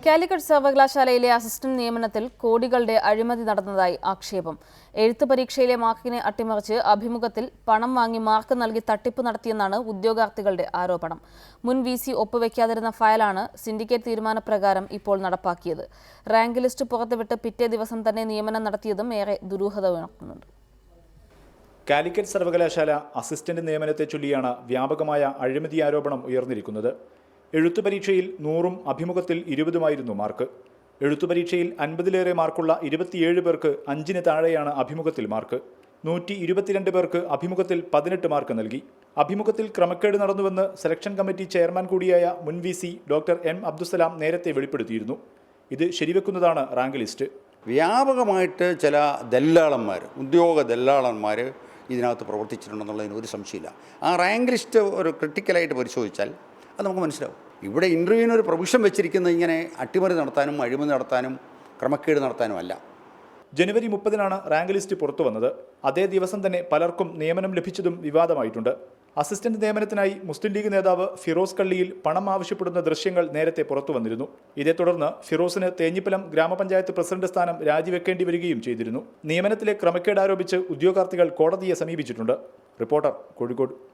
കാലിക്കറ്റ് സർവകലാശാലയിലെ അസിസ്റ്റന്റ് നിയമനത്തിൽ കോടികളുടെ അഴിമതി നടന്നതായി ആക്ഷേപം. എഴുത്ത് പരീക്ഷയിലെ മാർക്കിനെ അട്ടിമറിച്ച് അഭിമുഖത്തിൽ പണം വാങ്ങി മാർക്ക് നൽകി തട്ടിപ്പ് നടത്തിയെന്നാണ് ഉദ്യോഗാർത്ഥികളുടെ ആരോപണം. മുൻ VC ഒപ്പുവെക്കാതിരുന്ന ഫയലാണ് സിൻഡിക്കേറ്റ് തീരുമാനപ്രകാരം ഇപ്പോൾ നടപ്പാക്കിയത്. റാങ്ക് ലിസ്റ്റ് പുറത്തുവിട്ട് പിറ്റേ ദിവസം തന്നെ നിയമനം നടത്തിയതും ഏറെ ദുരൂഹത ഉണർത്തുന്നുണ്ട്. കാലിക്കറ്റ് സർവകലാശാല അസിസ്റ്റന്റ് നിയമനത്തെ ചൊല്ലിയാണ് വ്യാപകമായ അഴിമതി ആരോപണം ഉയർന്നിരിക്കുന്നത്. എഴുത്തു പരീക്ഷയിൽ 100ഉം അഭിമുഖത്തിൽ 20ഉമായിരുന്നു മാർക്ക്. എഴുത്തു പരീക്ഷയിൽ 50ലേറെ മാർക്കുള്ള 27 പേർക്ക് 5ന് താഴെയാണ് അഭിമുഖത്തിൽ മാർക്ക്. 122 പേർക്ക് അഭിമുഖത്തിൽ 18 മാർക്ക് നൽകി. അഭിമുഖത്തിൽ ക്രമക്കേട് നടന്നുവെന്ന് സെലക്ഷൻ കമ്മിറ്റി ചെയർമാൻ കൂടിയായ മുൻ VC ഡോക്ടർ M അബ്ദുസലാം നേരത്തെ വെളിപ്പെടുത്തിയിരുന്നു. ഇത് ശരിവെക്കുന്നതാണ് റാങ്ക് ലിസ്റ്റ്. വ്യാപകമായിട്ട് ചില ഉദ്യോഗ ദല്ലാളന്മാർ ഇതിനകത്ത് പ്രവർത്തിച്ചിട്ടുണ്ടെന്നുള്ളതിന് ഒരു സംശയമില്ല. ആ റാങ്ക് ലിസ്റ്റ് ഒരു ക്രിട്ടിക്കലായിട്ട് പരിശോധിച്ചാൽ അത് നമുക്ക് മനസ്സിലാവും. ഇവിടെ ഇൻ്റർവ്യൂവിന് ഒരു പ്രൊവിഷൻ വെച്ചിരിക്കുന്നത് ഇങ്ങനെ അട്ടിമറി നടത്താനും അഴിമതി നടത്താനും ക്രമക്കേട് നടത്താനും അല്ല. ജനുവരി 30-നാണ് റാങ്ക് ലിസ്റ്റ് പുറത്തു വന്നത്. അതേ ദിവസം തന്നെ പലർക്കും നിയമനം ലഭിച്ചതും വിവാദമായിട്ടുണ്ട്. അസിസ്റ്റന്റ് നിയമനത്തിനായി മുസ്ലിം ലീഗ് നേതാവ് ഫിറോസ് കള്ളിയിൽ പണം ആവശ്യപ്പെടുന്ന ദൃശ്യങ്ങൾ നേരത്തെ പുറത്തു വന്നിരുന്നു. ഇതേ തുടർന്ന് ഫിറോസിന് തേഞ്ഞിപ്പലം ഗ്രാമപഞ്ചായത്ത് പ്രസിഡന്റ് സ്ഥാനം രാജിവെക്കേണ്ടി വരികയും ചെയ്തിരുന്നു. നിയമനത്തിലെ ക്രമക്കേട് ആരോപിച്ച് ഉദ്യോഗാർത്ഥികൾ കോടതിയെ സമീപിച്ചിട്ടുണ്ട്. റിപ്പോർട്ടർ, കോഴിക്കോട്.